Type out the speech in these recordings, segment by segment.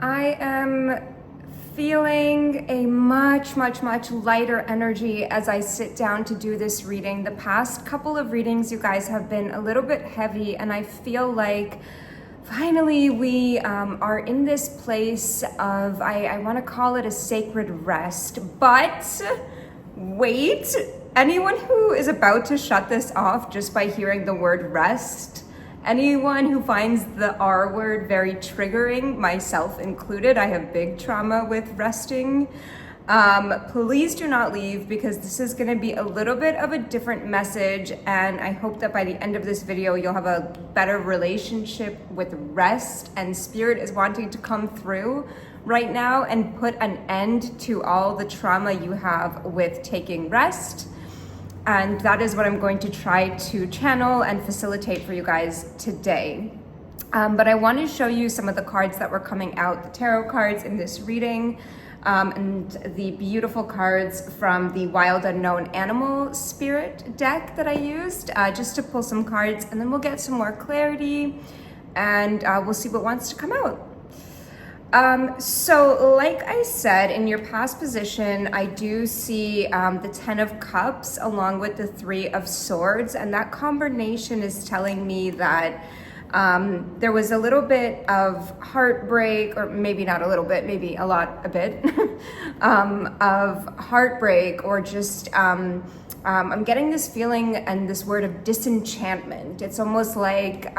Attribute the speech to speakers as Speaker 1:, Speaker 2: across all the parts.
Speaker 1: I am feeling a much lighter energy as I sit down to do this reading. The past couple of readings, you guys, have been a little bit heavy, and I feel like finally we are in this place of, I want to call it a sacred rest. But wait, anyone who is about to shut this off just by hearing the word rest, anyone who finds the R word very triggering, myself included, I have big trauma with resting, please do not leave, because this is going to be a little bit of a different message, and I hope that by the end of this video you'll have a better relationship with rest, and Spirit is wanting to come through right now and put an end to all the trauma you have with taking rest. And that is what I'm going to try to channel and facilitate for you guys today. But I want to show you some of the cards that were coming out, the tarot cards in this reading, and the beautiful cards from the Wild Unknown Animal Spirit deck that I used, just to pull some cards, and then we'll get some more clarity, and we'll see what wants to come out. So like I said, in your past position, I do see the 10 of Cups along with the 3 of Swords, and that combination is telling me that there was a little bit of heartbreak, or maybe not a little bit, maybe a bit of heartbreak, or just I'm getting this feeling and this word of disenchantment. It's almost like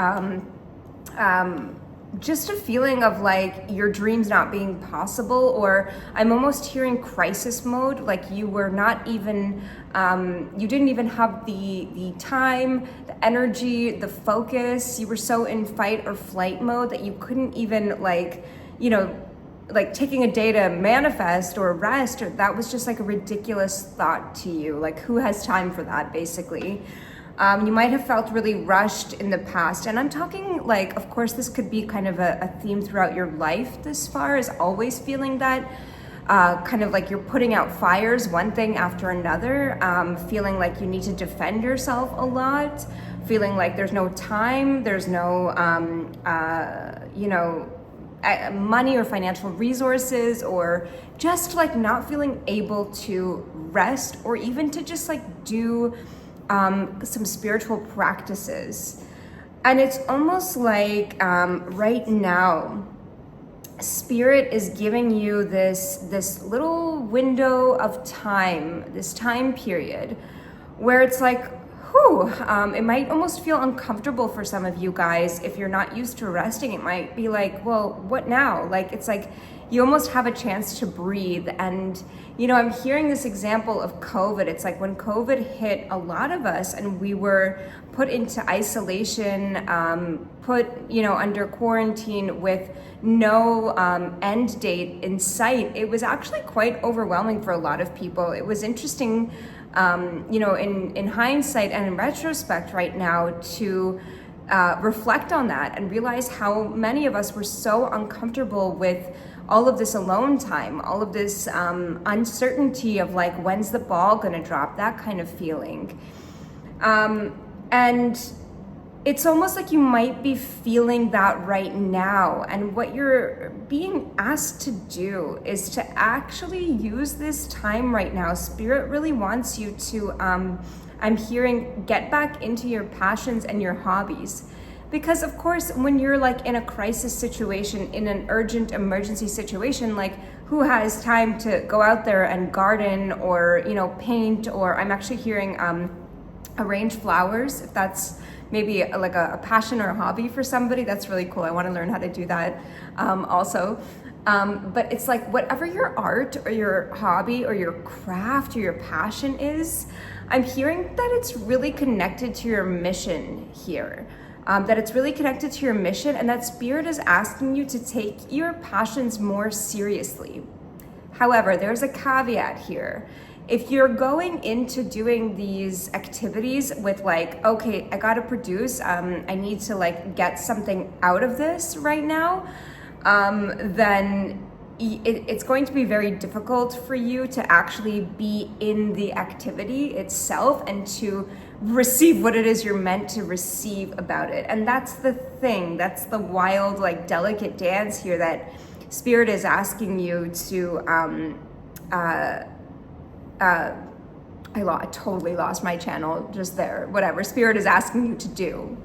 Speaker 1: just a feeling of like your dreams not being possible, or I'm almost hearing crisis mode, like you were not even, you didn't even have the time, the energy, the focus. You were so in fight or flight mode that you couldn't even, like, you know, like taking a day to manifest or rest, or that was just like a ridiculous thought to you. Like, who has time for that, basically? You might have felt really rushed in the past. And I'm talking, like, of course, this could be kind of a theme throughout your life this far, is always feeling that kind of like you're putting out fires, one thing after another, feeling like you need to defend yourself a lot, feeling like there's no time, there's no, you know, money or financial resources, or just like not feeling able to rest, or even to just like do some spiritual practices. And it's almost like right now, Spirit is giving you this little window of time, this time period, where it's like, whew, it might almost feel uncomfortable for some of you guys. If you're not used to resting, it might be like, well, what now? Like, it's like you almost have a chance to breathe. And, you know, I'm hearing this example of COVID. It's like when COVID hit a lot of us and we were put into isolation, put, you know, under quarantine with no end date in sight, it was actually quite overwhelming for a lot of people. It was interesting, you know, in hindsight and in retrospect right now, to reflect on that and realize how many of us were so uncomfortable with all of this alone time, all of this uncertainty of like, when's the ball gonna drop, that kind of feeling. And it's almost like you might be feeling that right now. And what you're being asked to do is to actually use this time right now. Spirit really wants you to, I'm hearing, get back into your passions and your hobbies. Because of course, when you're like in a crisis situation, in an urgent emergency situation, like, who has time to go out there and garden, or, you know, paint, or I'm actually hearing arrange flowers, if that's maybe like a passion or a hobby for somebody. That's really cool. I want to learn how to do that also. But it's like, whatever your art or your hobby or your craft or your passion is, I'm hearing that it's really connected to your mission here. That it's really connected to your mission, and that Spirit is asking you to take your passions more seriously. However, there's a caveat here. If you're going into doing these activities with like, okay, I gotta produce, I need to like get something out of this right now, then it's going to be very difficult for you to actually be in the activity itself and to receive what it is you're meant to receive about it. And that's the thing, that's the wild, like, delicate dance here, that Spirit is asking you to, I totally lost my channel just there, whatever. Spirit is asking you to do.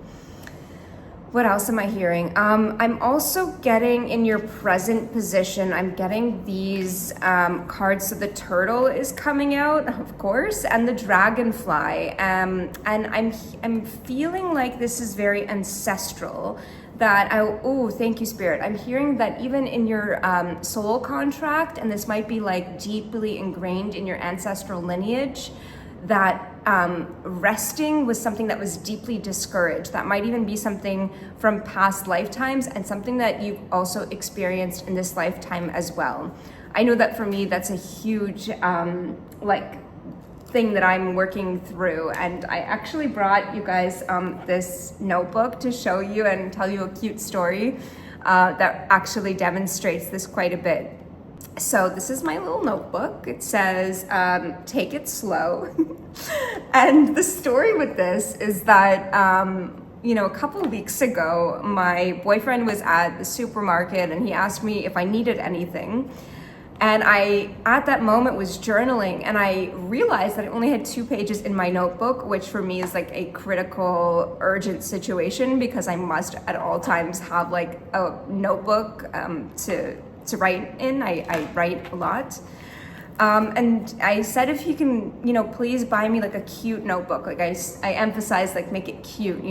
Speaker 1: What else am I hearing? I'm also getting in your present position, I'm getting these cards. So the turtle is coming out, of course, and the dragonfly. And I'm feeling like this is very ancestral. Thank you, Spirit. I'm hearing that even in your soul contract, and this might be like deeply ingrained in your ancestral lineage, that resting was something that was deeply discouraged. That might even be something from past lifetimes and something that you've also experienced in this lifetime as well. I know that for me, that's a huge thing that I'm working through. And I actually brought you guys this notebook to show you and tell you a cute story that actually demonstrates this quite a bit. So this is my little notebook. It says, take it slow. And the story with this is that, a couple of weeks ago, my boyfriend was at the supermarket and he asked me if I needed anything. And I, at that moment, was journaling, and I realized that I only had 2 pages in my notebook, which for me is like a critical, urgent situation, because I must at all times have like a notebook to write in. I write a lot. And I said if he can, please buy me like a cute notebook. Like I emphasize like make it cute,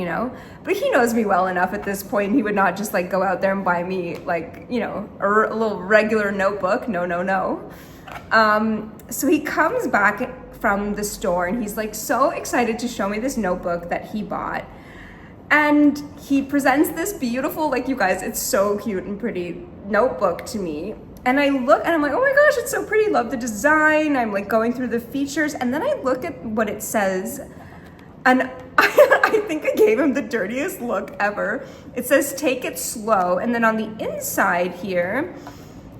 Speaker 1: but he knows me well enough at this point. He would not just like go out there and buy me like, a little regular notebook. No. So he comes back from the store and he's like so excited to show me this notebook that he bought. And he presents this beautiful, like, you guys, it's so cute and pretty notebook to me. And I look and I'm like, oh my gosh, it's so pretty. Love the design. I'm like going through the features. And then I look at what it says. And I think I gave him the dirtiest look ever. It says, take it slow. And then on the inside here,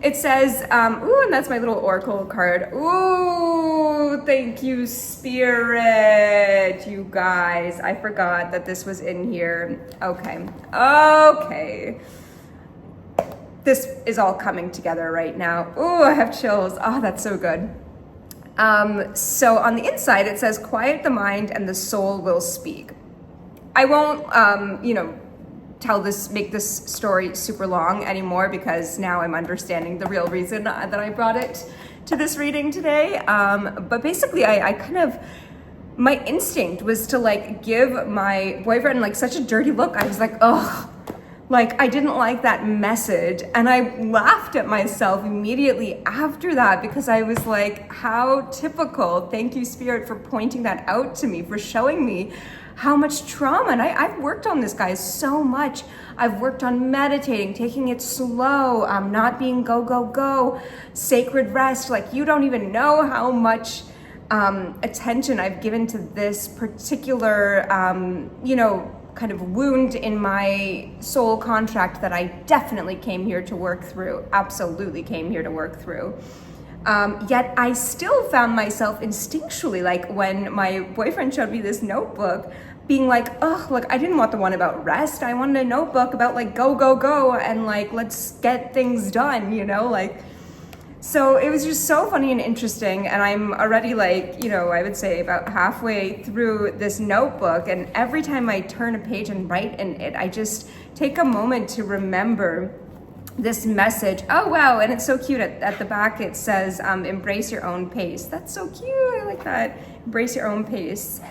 Speaker 1: it says, and that's my little oracle card. Ooh, thank you, Spirit, you guys. I forgot that this was in here. Okay. This is all coming together right now. Ooh, I have chills. Oh, that's so good. So on the inside, it says, quiet the mind and the soul will speak. I won't, make this story super long anymore, because now I'm understanding the real reason that I brought it to this reading today. But basically I kind of, my instinct was to like give my boyfriend like such a dirty look. I was like, ugh, like I didn't like that message. And I laughed at myself immediately after that, because I was like, how typical. Thank you, Spirit, for pointing that out to me, for showing me how much trauma. And I've worked on this, guys, so much. I've worked on meditating, taking it slow, not being go, sacred rest. Like, you don't even know how much attention I've given to this particular, kind of wound in my soul contract that I definitely came here to work through. Absolutely came here to work through. Yet I still found myself instinctually, like when my boyfriend showed me this notebook, being like, oh, look, I didn't want the one about rest. I wanted a notebook about like go, and like, let's get things done, So it was just so funny and interesting. And I'm already like, I would say about halfway through this notebook. And every time I turn a page and write in it, I just take a moment to remember this message. Oh, wow. And it's so cute. At the back, it says, embrace your own pace. That's so cute. I like that. Embrace your own pace.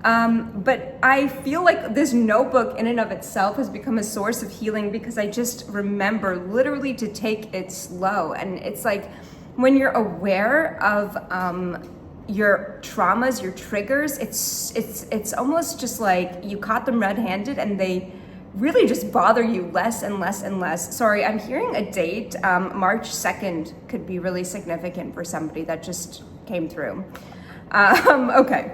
Speaker 1: But I feel like this notebook in and of itself has become a source of healing, because I just remember literally to take it slow. And it's like when you're aware of your traumas, your triggers, it's almost just like you caught them red-handed and they really just bother you less and less and less. Sorry, I'm hearing a date. March 2nd could be really significant for somebody. That just came through. Okay.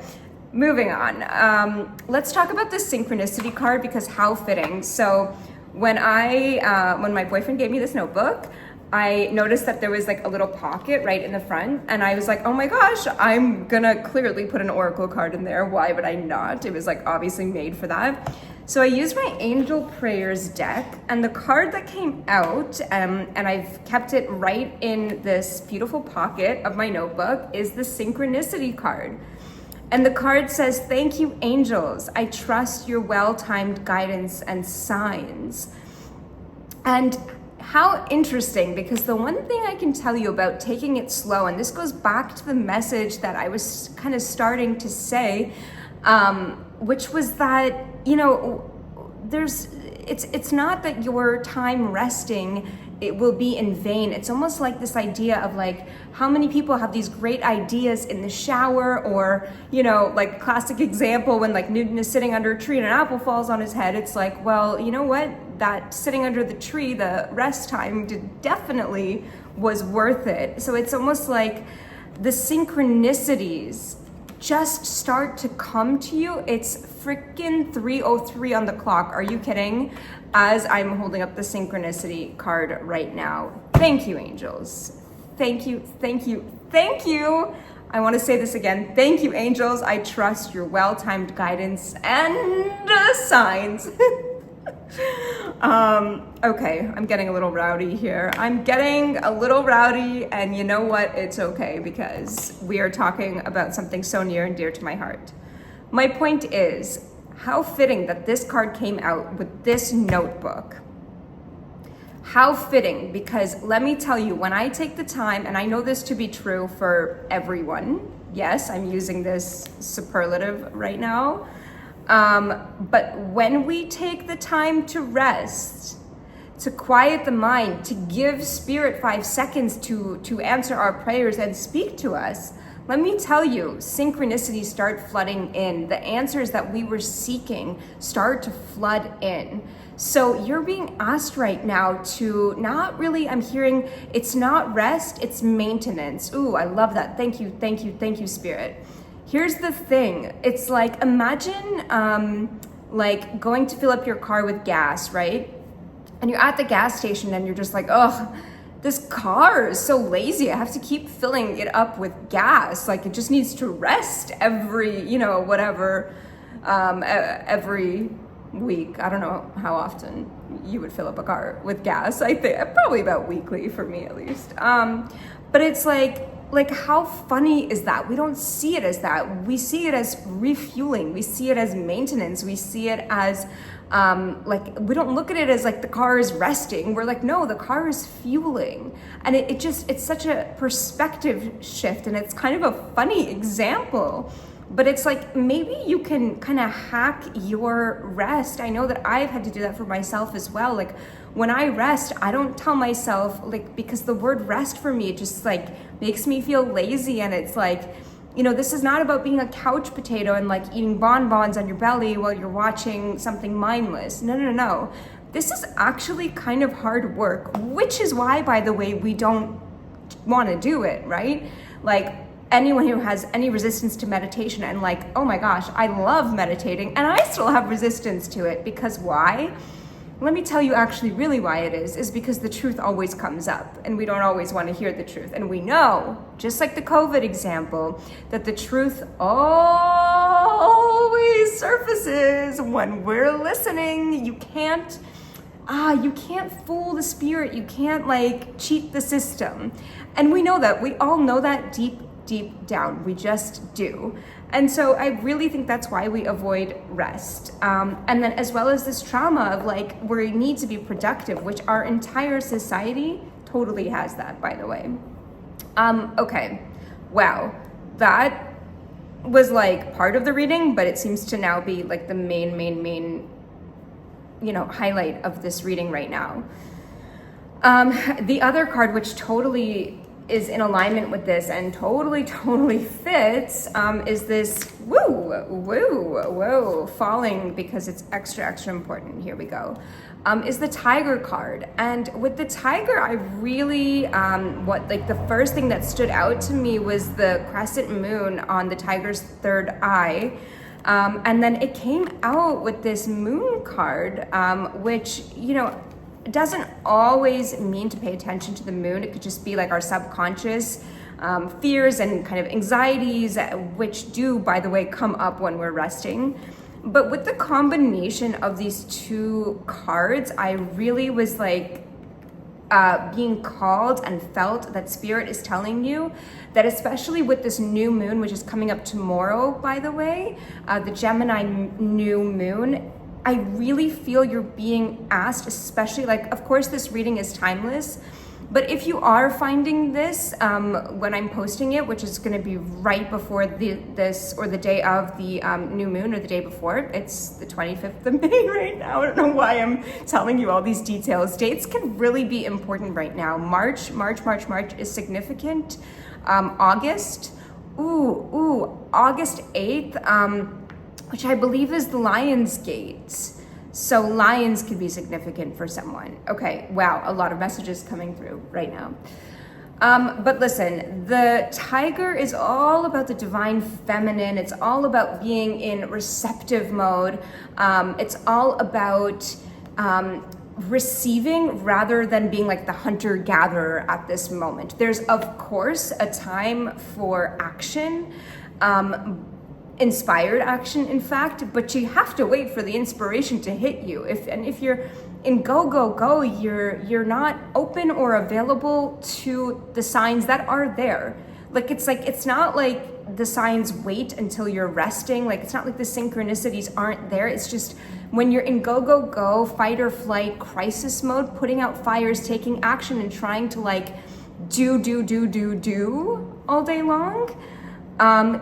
Speaker 1: Moving on, let's talk about this synchronicity card, because how fitting. So when my boyfriend gave me this notebook, I noticed that there was like a little pocket right in the front, and I was like, oh my gosh, I'm gonna clearly put an oracle card in there. Why would I not? It was like obviously made for that. So I used my Angel Prayers deck, and the card that came out, and I've kept it right in this beautiful pocket of my notebook, is the Synchronicity card. And the card says, "Thank you, angels. I trust your well-timed guidance and signs." And how interesting, because the one thing I can tell you about taking it slow, and this goes back to the message that I was kind of starting to say, which was that, you know, it's not that your time resting, it will be in vain. It's almost like this idea of like, how many people have these great ideas in the shower, or, you know, like classic example when like Newton is sitting under a tree and an apple falls on his head. It's like, well, you know what? That sitting under the tree, the rest time definitely was worth it. So it's almost like the synchronicities just start to come to you. It's freaking 3:03 on the clock. Are you kidding? As I'm holding up the Synchronicity card right now. Thank you, angels. Thank you, thank you, thank you. I want to say this again. Thank you, angels. I trust your well-timed guidance and signs. Okay, I'm getting a little rowdy here. I'm getting a little rowdy, and you know what? It's okay, because we are talking about something so near and dear to my heart. My point is, how fitting that this card came out with this notebook. How fitting, because let me tell you, when I take the time, and I know this to be true for everyone, yes, I'm using this superlative right now, but when we take the time to rest, to quiet the mind, to give Spirit 5 seconds to answer our prayers and speak to us, let me tell you, synchronicities start flooding in. The answers that we were seeking start to flood in. So you're being asked right now to not really, I'm hearing, it's not rest, it's maintenance. Ooh, I love that. Thank you, thank you, thank you, Spirit. Here's the thing. It's like, imagine like going to fill up your car with gas, right? And you're at the gas station and you're just like, oh, this car is so lazy. I have to keep filling it up with gas. Like, it just needs to rest every, you know, whatever, every week. I don't know how often you would fill up a car with gas. I think probably about weekly for me, at least. But it's like how funny is that? We don't see it as that. We see it as refueling. We see it as maintenance. We see it as like, we don't look at it as like the car is resting. We're like, no, the car is fueling. And it's such a perspective shift, and it's kind of a funny example. But it's like, maybe you can kind of hack your rest. I know that I've had to do that for myself as well. Like, when I rest, I don't tell myself, like, because the word rest for me, it just like makes me feel lazy. And it's like, you know, this is not about being a couch potato and like eating bonbons on your belly while you're watching something mindless. No. This is actually kind of hard work, which is why, by the way, we don't want to do it, right? Like, anyone who has any resistance to meditation and like, oh my gosh, I love meditating, and I still have resistance to it, because why? Let me tell you actually really why it is because the truth always comes up, and we don't always want to hear the truth. And we know, just like the COVID example, that the truth always surfaces when we're listening. You can't fool the spirit. You can't like cheat the system. And we know that. We all know that deep down. We just do. And so I really think that's why we avoid rest. And then as well as this trauma of like, we need to be productive, which our entire society totally has that, by the way. Okay, wow. That was like part of the reading, but it seems to now be like the main, you know, highlight of this reading right now. The other card, which totally is in alignment with this and totally fits, is this falling, because it's extra important. Here we go. Is the Tiger card. And with the Tiger, I really, the first thing that stood out to me was the crescent moon on the Tiger's third eye. And then it came out with this moon card, which, you know, it doesn't always mean to pay attention to the moon. It could just be like our subconscious fears and kind of anxieties, which do, by the way, come up when we're resting. But with the combination of these two cards, I really was like being called and felt that Spirit is telling you that, especially with this new moon, which is coming up tomorrow, by the way, the Gemini new moon, I really feel you're being asked, especially, like, of course, this reading is timeless, but if you are finding this when I'm posting it, which is going to be right before this or the day of the new moon, or the day before, it's the 25th of May right now. I don't know why I'm telling you all these details. Dates can really be important right now. March is significant. August, August 8th, which I believe is the Lion's Gate. So lions could be significant for someone. Okay, wow, a lot of messages coming through right now. But listen, the tiger is all about the divine feminine. It's all about being in receptive mode. It's all about receiving rather than being like the hunter-gatherer at this moment. There's, of course, a time for action, inspired action, in fact, but you have to wait for the inspiration to hit you. If you're in go, you're not open or available to the signs that are there. It's not like the signs wait until you're resting. Like, it's not like the synchronicities aren't there. It's just when you're in go, fight or flight, crisis mode, putting out fires, taking action, and trying to like do all day long,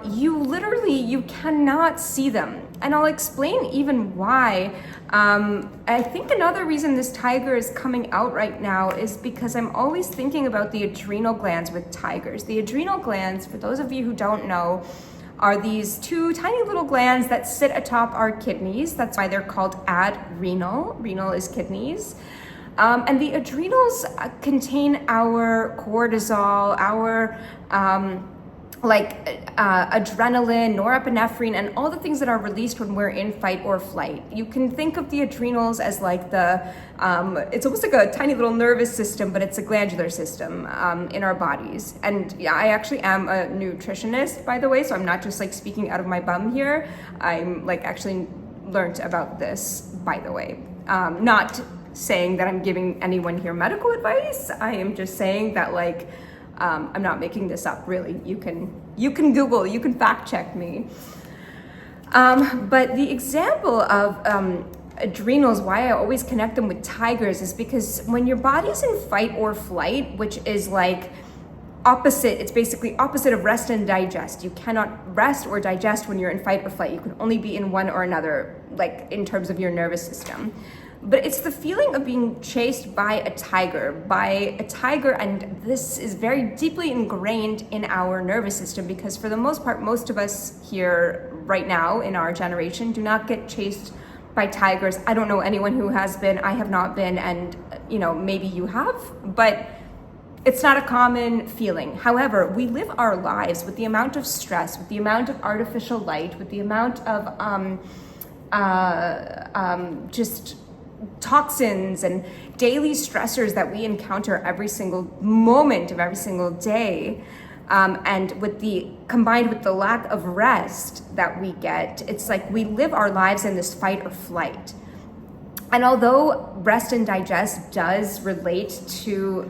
Speaker 1: you cannot see them. And I'll explain even why. I think another reason this tiger is coming out right now is because I'm always thinking about the adrenal glands with tigers. The adrenal glands, for those of you who don't know, are these two tiny little glands that sit atop our kidneys. That's why they're called adrenal. Renal is kidneys. And the adrenals contain our cortisol, our adrenaline, norepinephrine, and all the things that are released when we're in fight or flight. You can think of the adrenals as like it's almost like a tiny little nervous system, but it's a glandular system in our bodies. And yeah, I actually am a nutritionist, by the way, so I'm not just like speaking out of my bum here. I'm like actually learned about this, by the way. Not saying that I'm giving anyone here medical advice. I am just saying that like, I'm not making this up, really. You can Google, you can fact check me. But the example of adrenals, why I always connect them with tigers, is because when your body's in fight or flight, which is like opposite, it's basically opposite of rest and digest. You cannot rest or digest when you're in fight or flight. You can only be in one or another, like in terms of your nervous system. But it's the feeling of being chased by a tiger, and this is very deeply ingrained in our nervous system because for the most part, most of us here right now in our generation do not get chased by tigers. I don't know anyone who has been. I have not been, and maybe you have, but it's not a common feeling. However, we live our lives with the amount of stress, with the amount of artificial light, with the amount of just toxins and daily stressors that we encounter every single moment of every single day, and combined with the lack of rest that we get, it's like we live our lives in this fight or flight. And although rest and digest does relate to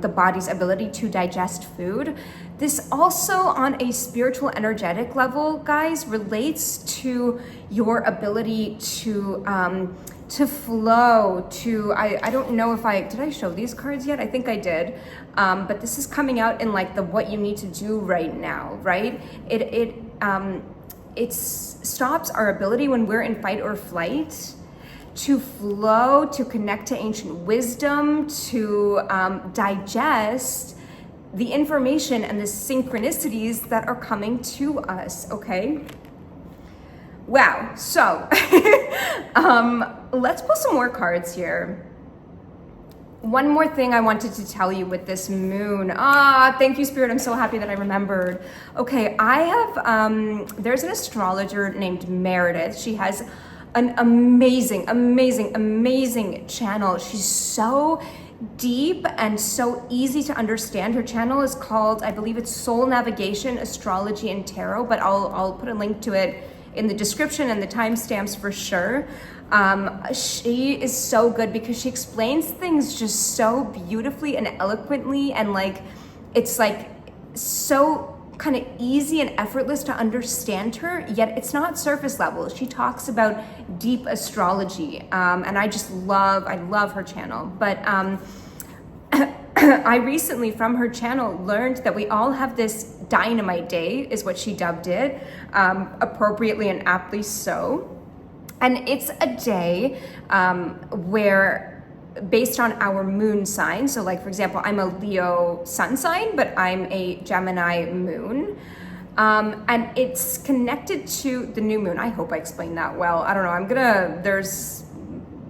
Speaker 1: the body's ability to digest food, this also on a spiritual energetic level, guys, relates to your ability to flow, I don't know if did I show these cards yet? I think I did. But this is coming out in like what you need to do right now, right? It stops our ability when we're in fight or flight to flow, to connect to ancient wisdom, to digest the information and the synchronicities that are coming to us, okay? Wow, so let's pull some more cards here. One more thing I wanted to tell you with this moon. Thank you, Spirit. I'm so happy that I remembered. Okay, I have, there's an astrologer named Meredith. She has an amazing channel. She's so deep and so easy to understand. Her channel is called, I believe it's Soul Navigation, Astrology, and Tarot, but I'll put a link to it in the description and the timestamps for sure. She is so good because she explains things just so beautifully and eloquently, and like it's like so kind of easy and effortless to understand her, yet it's not surface level. She talks about deep astrology, and I love her channel. But I recently from her channel learned that we all have this Dynamite day, is what she dubbed it, appropriately and aptly so. And it's a day where, based on our moon sign, so like for example, I'm a Leo sun sign, but I'm a Gemini moon, and it's connected to the new moon. I hope I explained that well. I don't know, there's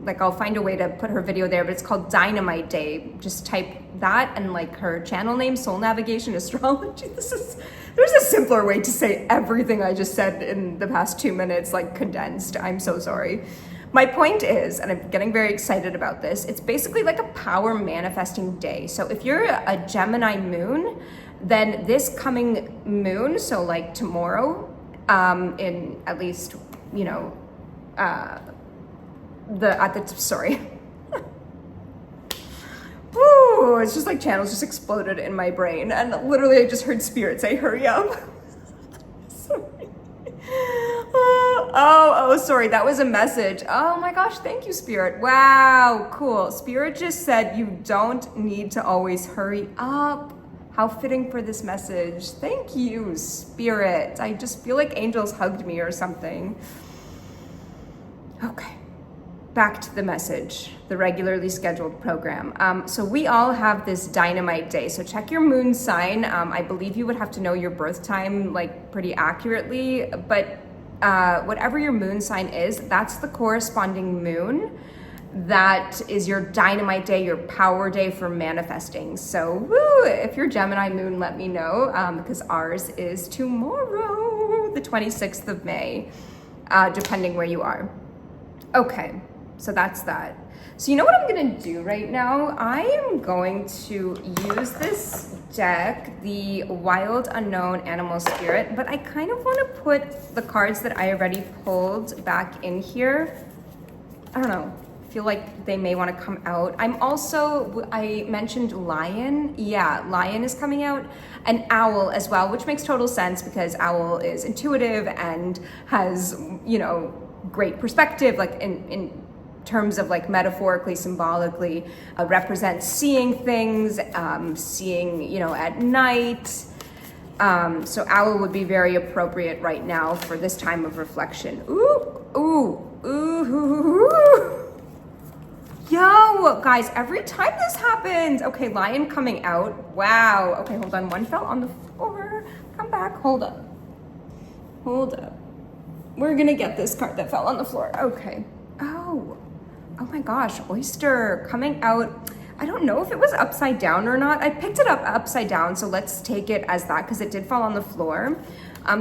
Speaker 1: like, I'll find a way to put her video there, but it's called Dynamite Day. Just type that and like her channel name, Soul Navigation Astrology. There's a simpler way to say everything I just said in the past 2 minutes, like condensed. I'm so sorry. My point is, and I'm getting very excited about this, it's basically like a power manifesting day. So if you're a Gemini moon, then this coming moon, so like tomorrow, in at least, you know, sorry. Ooh, it's just like channels just exploded in my brain, and literally I just heard Spirit say, hurry up. Sorry. Sorry, that was a message. Oh my gosh, thank you, Spirit. Wow, cool. Spirit just said you don't need to always hurry up. How fitting for this message. Thank you, Spirit. I just feel like angels hugged me or something. Okay, back to the message, the regularly scheduled program. So we all have this Dynamite day. So check your moon sign. I believe you would have to know your birth time like pretty accurately, but whatever your moon sign is, that's the corresponding moon. That is your Dynamite day, your power day for manifesting. So woo, if you're Gemini moon, let me know, because ours is tomorrow, the 26th of May, depending where you are. Okay, so that's that. So you know what I'm gonna do right now? I am going to use this deck, the Wild Unknown Animal Spirit, but I kind of want to put the cards that I already pulled back in here. I don't know, I feel like they may want to come out. I mentioned Lion. Yeah, Lion is coming out, and Owl as well, which makes total sense because Owl is intuitive and has, you know, great perspective, like in terms of like metaphorically, symbolically, represents seeing things, seeing, you know, at night. So Owl would be very appropriate right now for this time of reflection. Yo, guys, every time this happens. Okay, Lion coming out. Wow. Okay, hold on. One fell on the floor. Come back. Hold up. We're gonna get this card that fell on the floor. Okay. Oh my gosh, Oyster coming out. I don't know if it was upside down or not. I picked it up upside down, so let's take it as that because it did fall on the floor.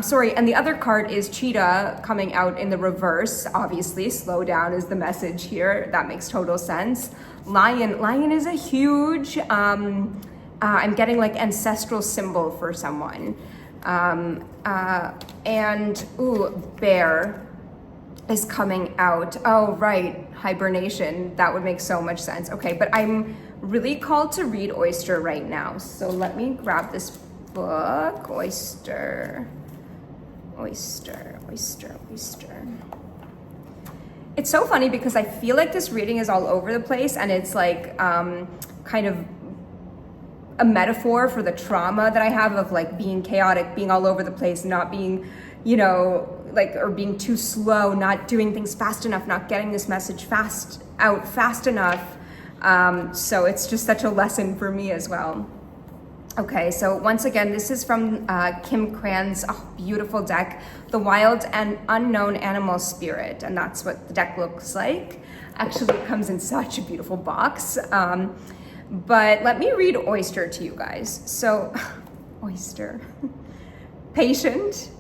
Speaker 1: Sorry, and the other card is Cheetah coming out in the reverse. Obviously, slow down is the message here. That makes total sense. Lion is a huge, I'm getting like ancestral symbol for someone. Bear is coming out. Oh, right, hibernation. That would make so much sense. Okay, but I'm really called to read Oyster right now. So let me grab this book. Oyster. It's so funny because I feel like this reading is all over the place, and it's like kind of a metaphor for the trauma that I have of like being chaotic, being all over the place, not being, you know, like, or being too slow, not doing things fast enough, not getting this message fast enough. So it's just such a lesson for me as well. Okay, so once again, this is from Kim Krans, beautiful deck, the Wild and Unknown Animal Spirit, and that's what the deck looks like. Actually, it comes in such a beautiful box. But let me read Oyster to you guys. So, Oyster. Patient,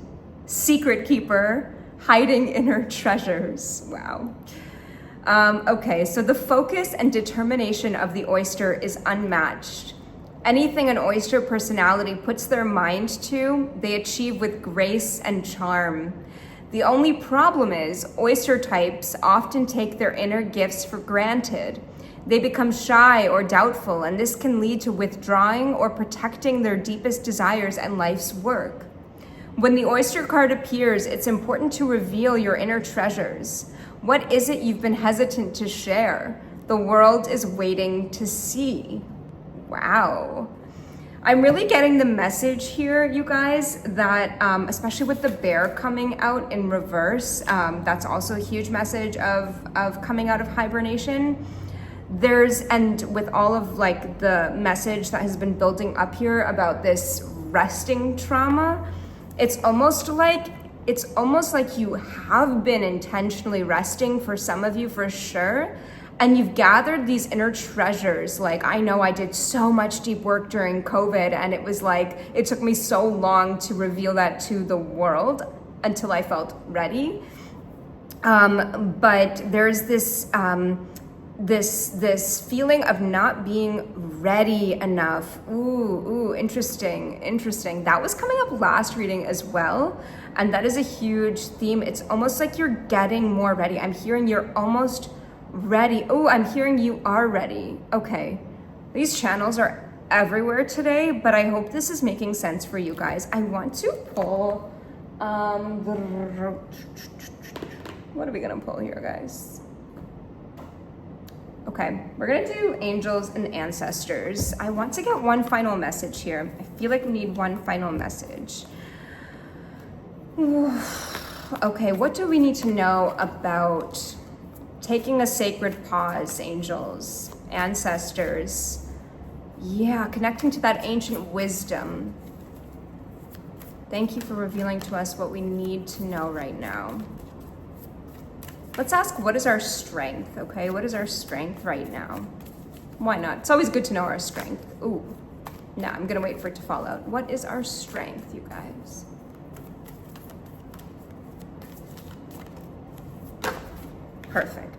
Speaker 1: secret keeper, hiding inner treasures. Wow. Okay, so the focus and determination of the Oyster is unmatched. Anything an Oyster personality puts their mind to, they achieve with grace and charm. The only problem is oyster types often take their inner gifts for granted. They become shy or doubtful, and this can lead to withdrawing or protecting their deepest desires and life's work. When the oyster card appears, it's important to reveal your inner treasures. What is it you've been hesitant to share? The world is waiting to see. Wow. I'm really getting the message here, you guys, that especially with the bear coming out in reverse, that's also a huge message of coming out of hibernation. And with all of like the message that has been building up here about this resting trauma, it's almost like you have been intentionally resting for some of you for sure. And you've gathered these inner treasures. Like, I know I did so much deep work during COVID, and it was like, it took me so long to reveal that to the world until I felt ready. But there's this feeling of not being ready enough. Ooh, interesting. That was coming up last reading as well. And that is a huge theme. It's almost like you're getting more ready. I'm hearing you're almost ready. Oh, I'm hearing you are ready. Okay. These channels are everywhere today, but I hope this is making sense for you guys. I want to pull, what are we gonna pull here, guys? Okay, we're gonna do angels and ancestors. I want to get one final message here. I feel like we need one final message. Okay, what do we need to know about taking a sacred pause, angels, ancestors? Yeah, connecting to that ancient wisdom. Thank you for revealing to us what we need to know right now. Let's ask, what is our strength, okay? What is our strength right now? Why not? It's always good to know our strength. Ooh, no, I'm gonna wait for it to fall out. What is our strength, you guys? Perfect.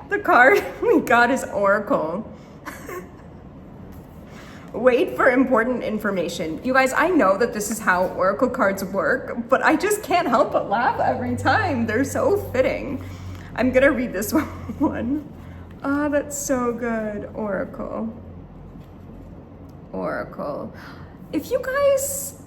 Speaker 1: The card we got is Oracle. Wait for important information. You guys, I know that this is how Oracle cards work, but I just can't help but laugh every time. They're so fitting. I'm gonna read this one. Ah, that's so good. Oracle. If you guys,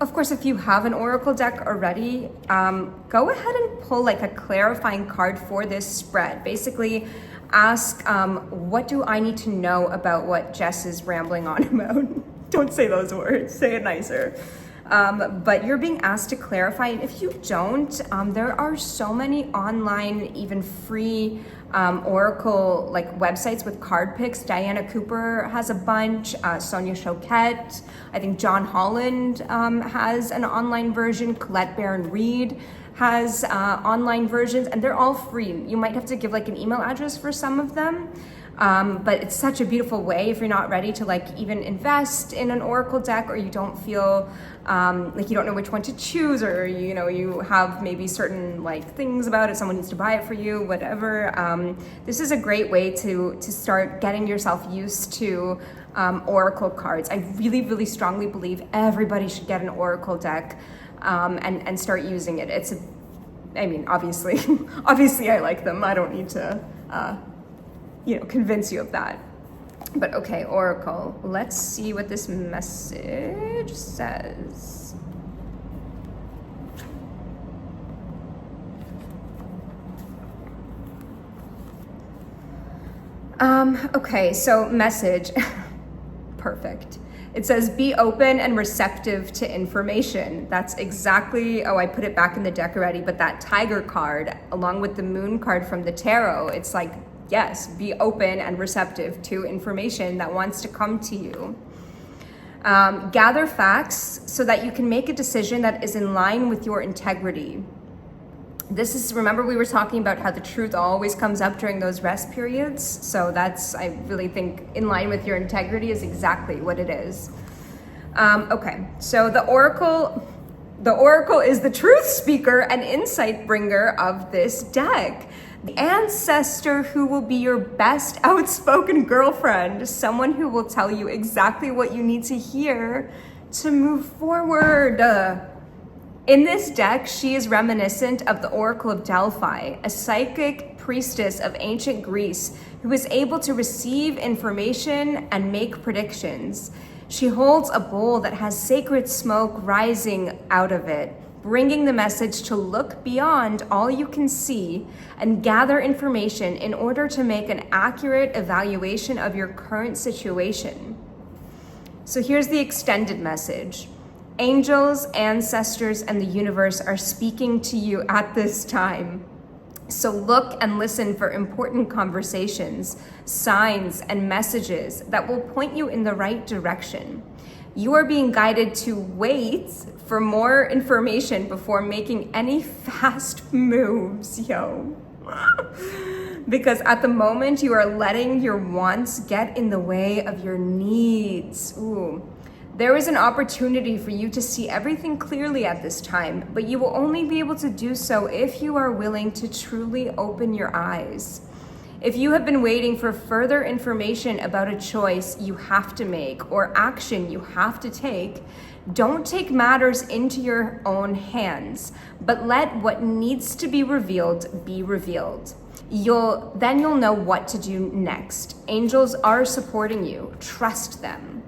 Speaker 1: of course, if you have an Oracle deck already, go ahead and pull like a clarifying card for this spread. Basically, ask, what do I need to know about what Jess is rambling on about? Don't say those words, say it nicer. But you're being asked to clarify, and if you don't, there are so many online, even free Oracle like websites with card picks. Diana Cooper has a bunch, Sonia Choquette, I think John Holland has an online version, Colette Baron-Reed has online versions, and they're all free. You might have to give like an email address for some of them, but it's such a beautiful way if you're not ready to like even invest in an Oracle deck, or you don't feel like you don't know which one to choose, or you know you have maybe certain like things about it, someone needs to buy it for you, whatever. This is a great way to start getting yourself used to Oracle cards. I really strongly believe everybody should get an Oracle deck. And start using it. I mean, obviously I like them. I don't need to, convince you of that. But okay, Oracle, let's see what this message says. Okay, so message, perfect. It says, be open and receptive to information. That's exactly, I put it back in the deck already, but that tiger card, along with the moon card from the tarot, it's like, yes, be open and receptive to information that wants to come to you. Gather facts so that you can make a decision that is in line with your integrity. This is, remember we were talking about how the truth always comes up during those rest periods. So that's, I really think, in line with your integrity is exactly what it is. Okay, so the Oracle is the truth speaker and insight bringer of this deck. The ancestor who will be your best outspoken girlfriend, someone who will tell you exactly what you need to hear to move forward. In this deck, she is reminiscent of the Oracle of Delphi, a psychic priestess of ancient Greece who is able to receive information and make predictions. She holds a bowl that has sacred smoke rising out of it, bringing the message to look beyond all you can see and gather information in order to make an accurate evaluation of your current situation. So here's the extended message. Angels, ancestors, and the universe are speaking to you at this time. So look and listen for important conversations, signs, and messages that will point you in the right direction. You are being guided to wait for more information before making any fast moves, yo. Because at the moment you are letting your wants get in the way of your needs. Ooh. There is an opportunity for you to see everything clearly at this time, but you will only be able to do so if you are willing to truly open your eyes. If you have been waiting for further information about a choice you have to make or action you have to take, don't take matters into your own hands, but let what needs to be revealed be revealed. You'll know what to do next. Angels are supporting you. Trust them.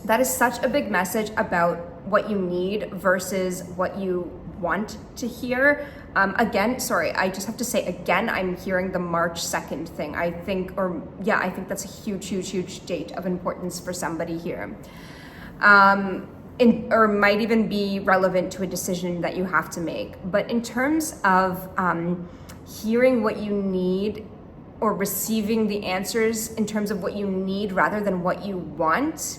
Speaker 1: That is such a big message about what you need versus what you want to hear. I just have to say again, I'm hearing the March 2nd thing. I think that's a huge date of importance for somebody here. Or might even be relevant to a decision that you have to make. But in terms of hearing what you need or receiving the answers in terms of what you need rather than what you want,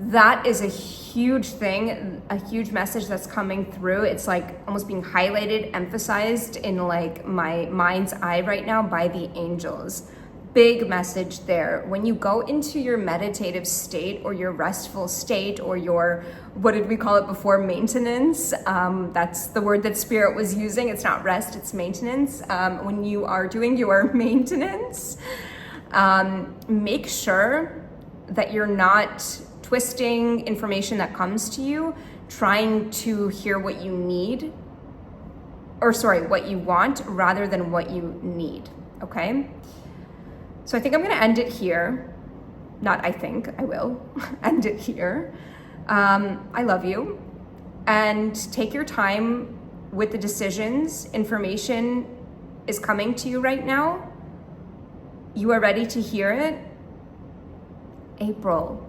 Speaker 1: that is a huge thing, a huge message that's coming through. It's like almost being highlighted, emphasized in like my mind's eye right now by the angels. Big message there. When you go into your meditative state or your restful state or your, what did we call it before, maintenance? That's the word that Spirit was using. It's not rest, it's maintenance. When you are doing your maintenance, make sure that you're not twisting information that comes to you, trying to hear what you need, what you want rather than what you need, okay? So I think I'm gonna end it here. I will end it here. I love you. And take your time with the decisions. Information is coming to you right now. You are ready to hear it. April.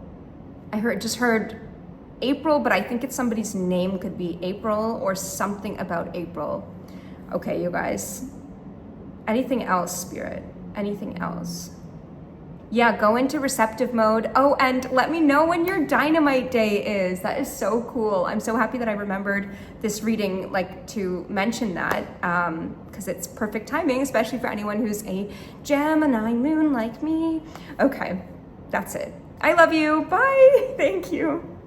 Speaker 1: I just heard April, but I think it's somebody's name, could be April or something about April. Okay, you guys. Anything else, Spirit? Anything else? Yeah, go into receptive mode. Oh, and let me know when your Dynamite day is. That is so cool. I'm so happy that I remembered this reading, to mention that, because it's perfect timing, especially for anyone who's a Gemini moon like me. Okay, that's it. I love you. Bye. Thank you.